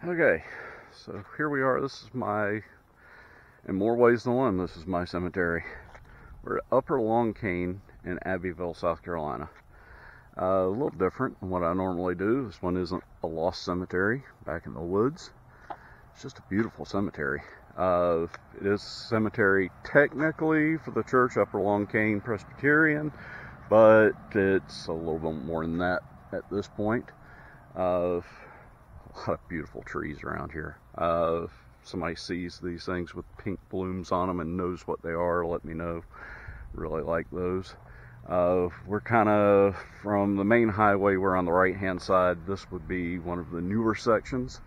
Okay, so here we are. This is in more ways than one, this is my cemetery. We're at Upper Long Cane in Abbeville, South Carolina. A little different than what I normally do. This one isn't a lost cemetery back in the woods. It's just a beautiful cemetery. It is a cemetery technically for the church, Upper Long Cane Presbyterian, but it's a little bit more than that at this point. A lot of beautiful trees around here. If somebody sees these things with pink blooms on them and knows what they are, let me know. Really like those. We're kind of from the main highway. We're on the right hand side. This would be one of the newer sections.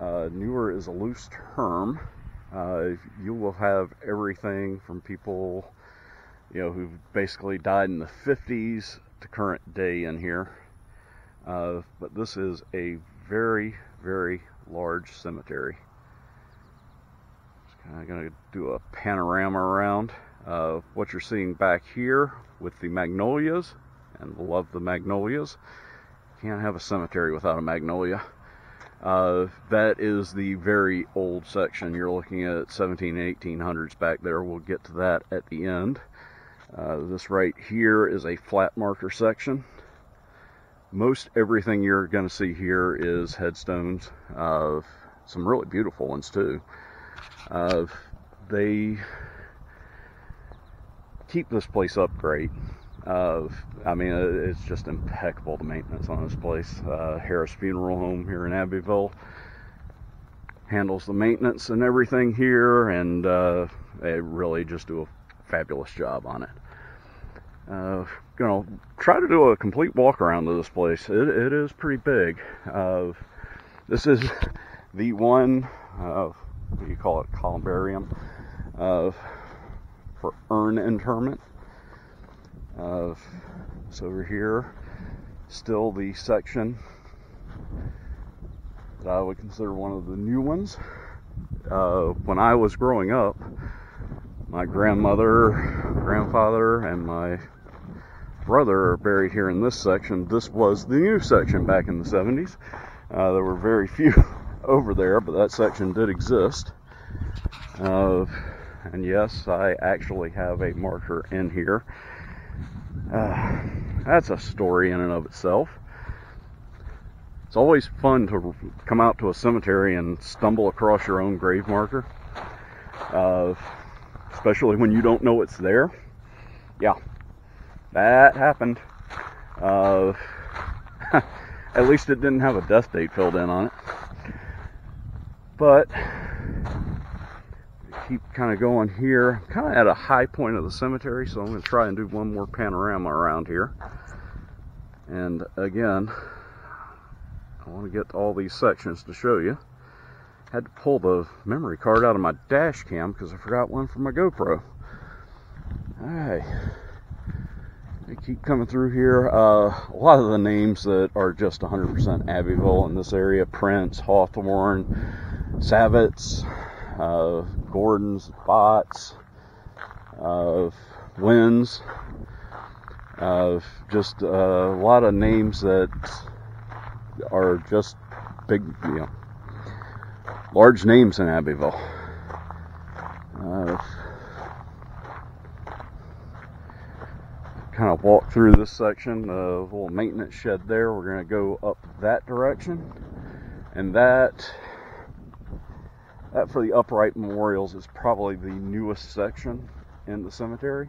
Newer is a loose term. You will have everything from people who've basically died in the 50s to current day in here. But this is a very, very large cemetery. Just kind of going to do a panorama around. What you're seeing back here with the magnolias, and love the magnolias. Can't have a cemetery without a magnolia. That is the very old section. You're looking at 17 and 1800s back there. We'll get to that at the end. This right here is a flat marker section. Most everything you're going to see here is headstones, some really beautiful ones too. They keep this place up great. I mean, it's just impeccable, the maintenance on this place. Harris Funeral Home here in Abbeville handles the maintenance and everything here, and they really just do a fabulous job on it. Gonna try to do a complete walk around to this place. It is pretty big. This is the one, what do you call it, columbarium, for urn interment. So over here, still the section that I would consider one of the new ones. When I was growing up, my grandmother, grandfather, and my brother are buried here in this section. This was the new section back in the 70s. There were very few over there, but that section did exist. And yes, I actually have a marker in here. That's a story in and of itself. It's always fun to come out to a cemetery and stumble across your own grave marker, especially when you don't know it's there. Yeah, that happened. At least it didn't have a death date filled in on it. But keep kind of going here. I'm kind of at a high point of the cemetery, so I'm going to try and do one more panorama around here. And again, I want to get to all these sections to show you. Had to pull the memory card out of my dash cam because I forgot one for my GoPro. Alright, they keep coming through here. A lot of the names that are just 100% Abbeville in this area: Prince, Hawthorne, Savitz, Gordons, Botts, Wins, just a lot of names that are just big, large names in Abbeville. Kind of walk through this section, the little maintenance shed there. We're going to go up that direction, and that for the upright memorials is probably the newest section in the cemetery.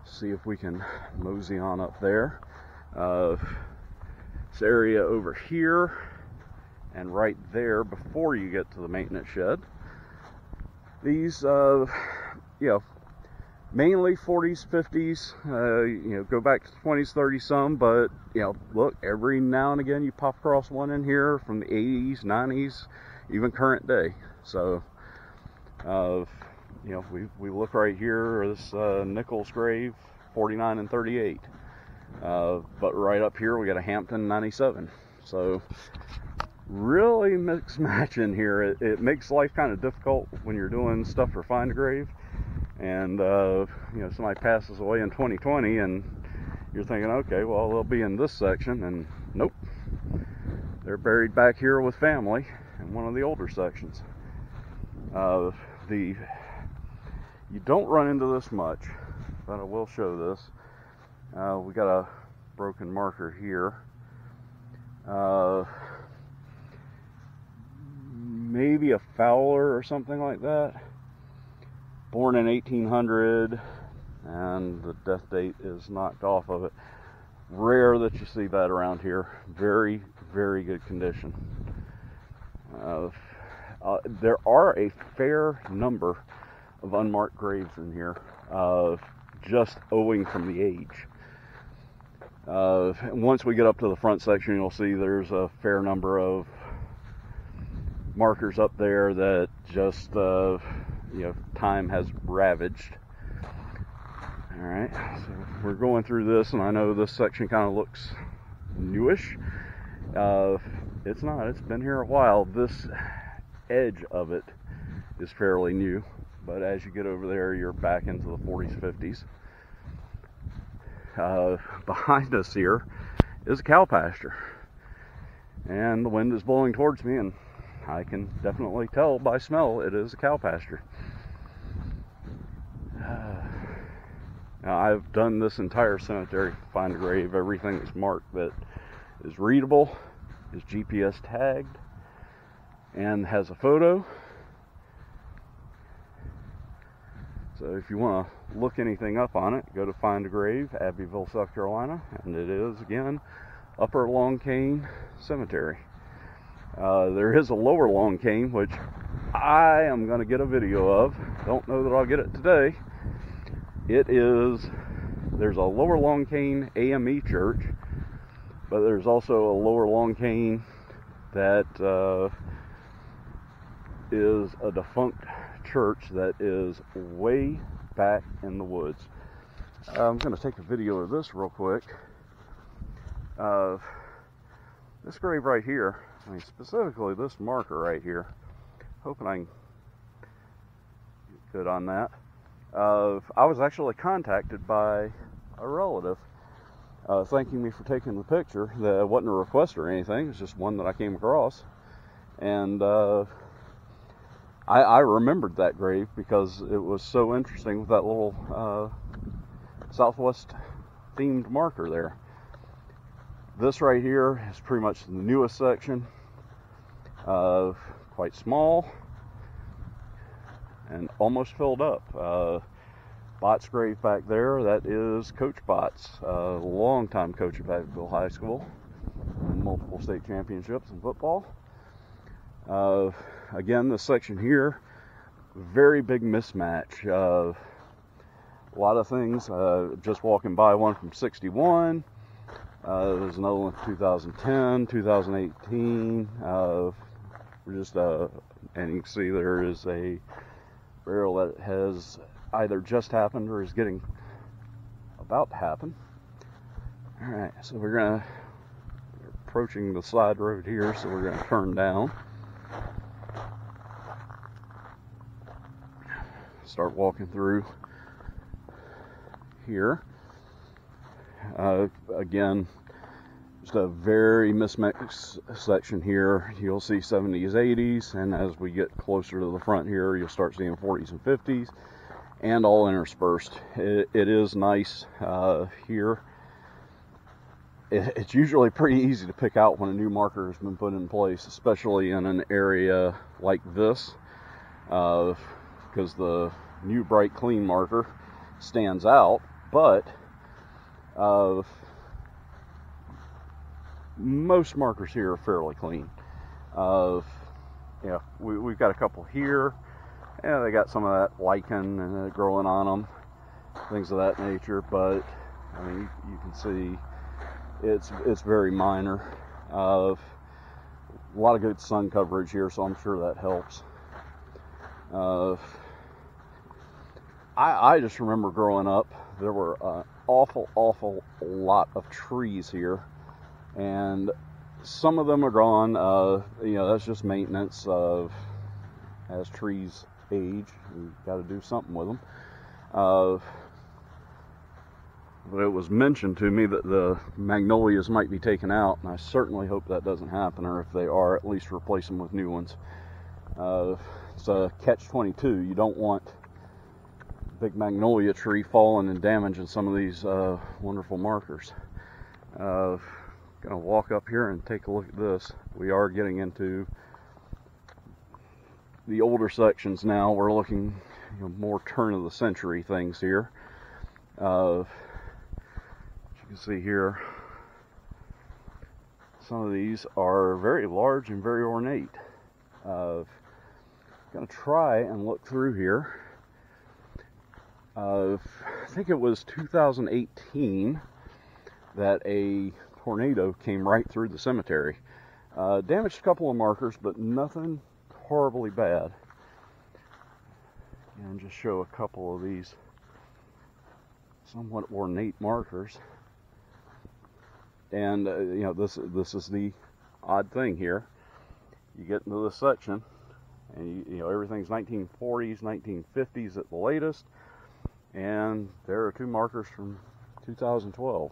See if we can mosey on up there. This area over here and right there before you get to the maintenance shed. These, mainly 40s, 50s, go back to 20s, 30s some, but, look, every now and again you pop across one in here from the 80s, 90s, even current day. So, we look right here, this Nichols grave, 49 and 38. But right up here we got a Hampton 97. So, really mixed match in here. It makes life kind of difficult when you're doing stuff for Find a Grave. And somebody passes away in 2020 and you're thinking, okay, well, they'll be in this section, and nope, they're buried back here with family in one of the older sections. You don't run into this much, but I will show this. We got a broken marker here. Maybe a Fowler or something like that. Born in 1800, and the death date is knocked off of it. Rare that you see that around here. Very, very good condition. There are a fair number of unmarked graves in here, just owing from the age. Once we get up to the front section, you'll see there's a fair number of markers up there that just time has ravaged. All right, so we're going through this, and I know this section kind of looks newish. It's not. It's been here a while. This edge of it is fairly new, but as you get over there, you're back into the 40s, 50s. Behind us here is a cow pasture, and the wind is blowing towards me, and I can definitely tell by smell it is a cow pasture. Now, I've done this entire cemetery to find a grave. Everything is marked that is readable, is GPS tagged, and has a photo. So if you want to look anything up on it, go to Find a Grave, Abbeville, South Carolina, and it is, again, Upper Long Cane Cemetery. There is a Lower Long Cane, which I am going to get a video of. Don't know that I'll get it today. There's a Lower Long Cane AME church, but there's also a Lower Long Cane that is a defunct church that is way back in the woods. I'm going to take a video of this real quick. This grave right here, I mean specifically this marker right here, hoping I can get good on that. I was actually contacted by a relative thanking me for taking the picture. That wasn't a request or anything, it's just one that I came across, and I remembered that grave because it was so interesting with that little Southwest themed marker there. This right here is pretty much the newest section, quite small and almost filled up. Bott's grave back there, that is Coach Bott's, longtime coach of Abbeville High School, and multiple state championships in football. Again, this section here, very big mismatch. A lot of things, just walking by one from 61, there's another one from 2010, 2018, and you can see there is a burial that has either just happened or is getting about to happen. Alright, so we're approaching the side road here, so we're going to turn down. Start walking through here. Again, just a very mismatched section here. You'll see 70s, 80s, and as we get closer to the front here, you'll start seeing 40s and 50s, and all interspersed. It is nice here. It's usually pretty easy to pick out when a new marker has been put in place, especially in an area like this, because the new bright clean marker stands out, but most markers here are fairly clean. Yeah, we've got a couple here. Yeah, they got some of that lichen growing on them, things of that nature, but I mean, you can see it's very minor. A lot of good sun coverage here, so I'm sure that helps. I just remember growing up, there were an awful lot of trees here, and some of them are gone. That's just maintenance of as trees age. You got to do something with them. But it was mentioned to me that the magnolias might be taken out, and I certainly hope that doesn't happen, or if they are, at least replace them with new ones. It's a catch-22. You don't want a big magnolia tree falling and damaging some of these wonderful markers. Gonna walk up here and take a look at this. We are getting into the older sections now. We're looking, more turn of the century things here. As you can see here, some of these are very large and very ornate. I'm going to try and look through here. I think it was 2018 that a tornado came right through the cemetery. Damaged a couple of markers, but nothing horribly bad. And just show a couple of these somewhat ornate markers. And this is the odd thing here. You get into this section, and everything's 1940s, 1950s at the latest, and there are two markers from 2012.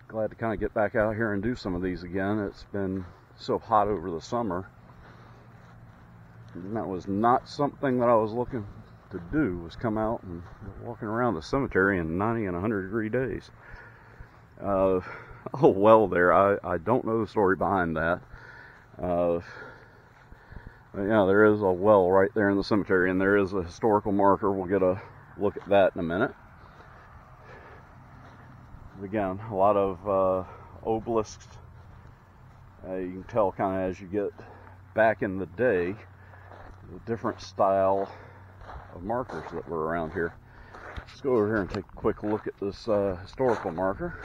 Glad to kind of get back out here and do some of these again. It's been so hot over the summer, and that was not something that I was looking to do, was come out and walking around the cemetery in 90 and 100 degree days. Oh well, there, I don't know the story behind that. But yeah, there is a well right there in the cemetery, and there is a historical marker. We'll get a look at that in a minute. Again, a lot of obelisks. You can tell kind of as you get back in the day, the different style of markers that were around here. Let's go over here and take a quick look at this historical marker.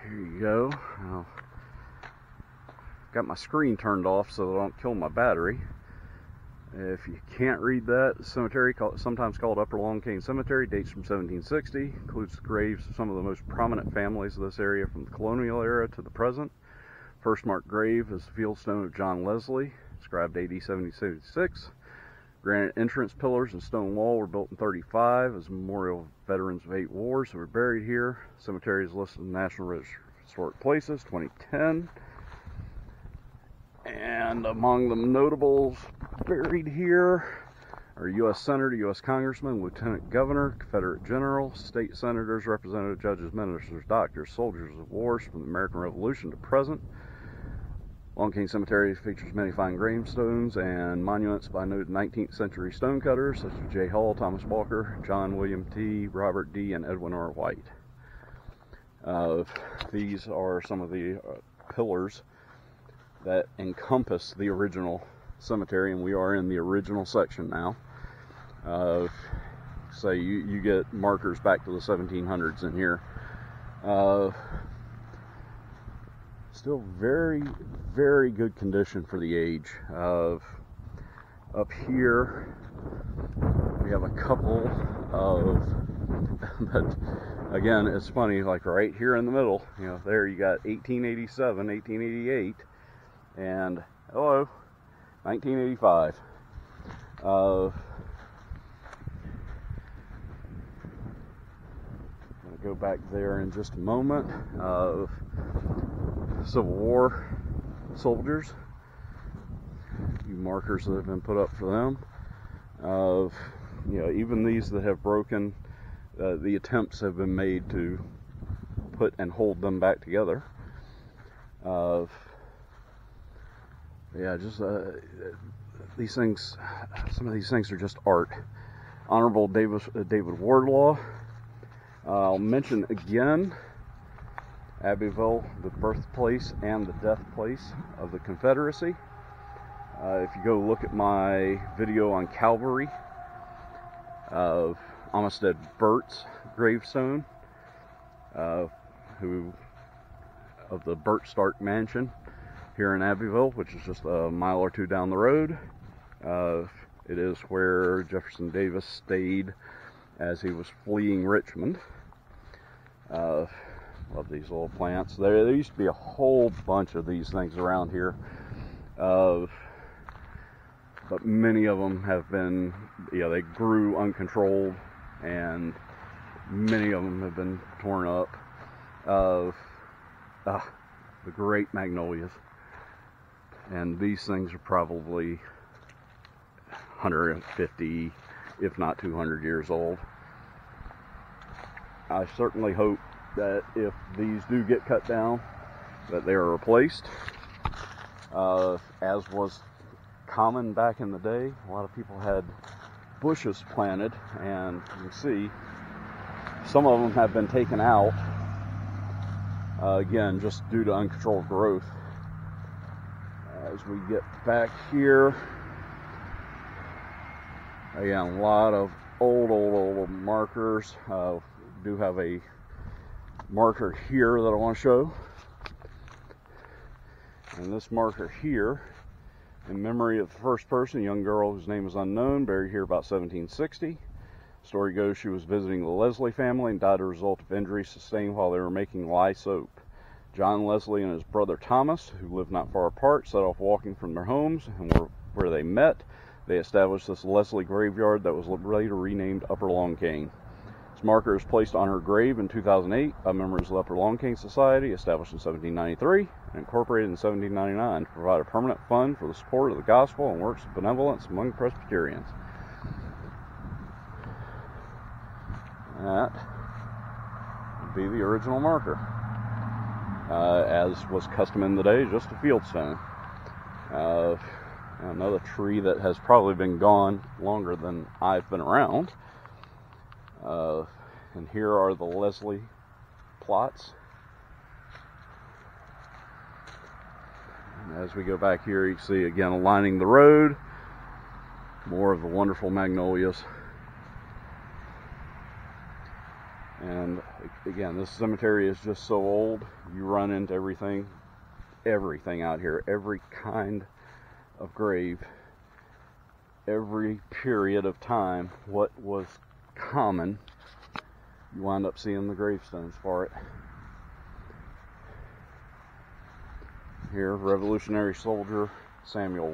Here you go. Now, got my screen turned off so that I don't kill my battery. If you can't read that, the cemetery, sometimes called Upper Long Cane Cemetery, dates from 1760, includes the graves of some of the most prominent families of this area from the colonial era to the present. First marked grave is the fieldstone of John Leslie, inscribed AD 1776. Granite entrance pillars and stone wall were built in 35 as a memorial of veterans of 8 wars who were buried here. Cemetery is listed in National Register of Historic Places, 2010. And among the notables buried here are U.S. Senator, U.S. Congressman, Lieutenant Governor, Confederate General, State Senators, Representatives, Judges, Ministers, Doctors, Soldiers of Wars from the American Revolution to present. Long Cane Cemetery features many fine gravestones and monuments by noted 19th century stonecutters such as J. Hall, Thomas Walker, John William T., Robert D., and Edwin R. White. These are some of the pillars that encompass the original cemetery, and we are in the original section now. So you get markers back to the 1700s in here. Still very, very good condition for the age. Up here we have a couple of, but again, it's funny, like right here in the middle, there you got 1887, 1888, and hello, 1985. I'm going to go back there in just a moment. Civil War soldiers, a few markers that have been put up for them. Even these that have broken, the attempts have been made to put and hold them back together. These things, some of these things are just art. Honorable David Wardlaw. I'll mention again Abbeville, the birthplace and the death place of the Confederacy. If you go look at my video on Calvary, of Amistad Burt's gravestone, who of the Burt Stark Mansion here in Abbeville, which is just a mile or two down the road. It is where Jefferson Davis stayed as he was fleeing Richmond. Love these little plants. There used to be a whole bunch of these things around here, but many of them have been, they grew uncontrolled, and many of them have been torn up. The great magnolias, and these things are probably 150, if not 200 years old. I certainly hope that if these do get cut down, that they are replaced. As was common back in the day, a lot of people had bushes planted, and you can see some of them have been taken out, again, just due to uncontrolled growth. As we get back here, again, a lot of old markers. Do have a marker here that I want to show, and this marker here, in memory of the first person, a young girl whose name is unknown, buried here about 1760. Story goes she was visiting the Leslie family and died as a result of injuries sustained while they were making lye soap. John Leslie and his brother Thomas, who lived not far apart, set off walking from their homes, and where they met, they established this Leslie graveyard that was later renamed Upper Long Cane. This marker is placed on her grave in 2008 by members of the Upper Long Cane Society, established in 1793 and incorporated in 1799 to provide a permanent fund for the support of the gospel and works of benevolence among Presbyterians. That would be the original marker. As was custom in the day, just a field stone. Another tree that has probably been gone longer than I've been around. And here are the Leslie plots. And as we go back here, you can see again lining the road, more of the wonderful magnolias. And again, this cemetery is just so old, you run into everything out here, every kind of grave, every period of time, what was common, you wind up seeing the gravestones for it. Here, Revolutionary soldier Samuel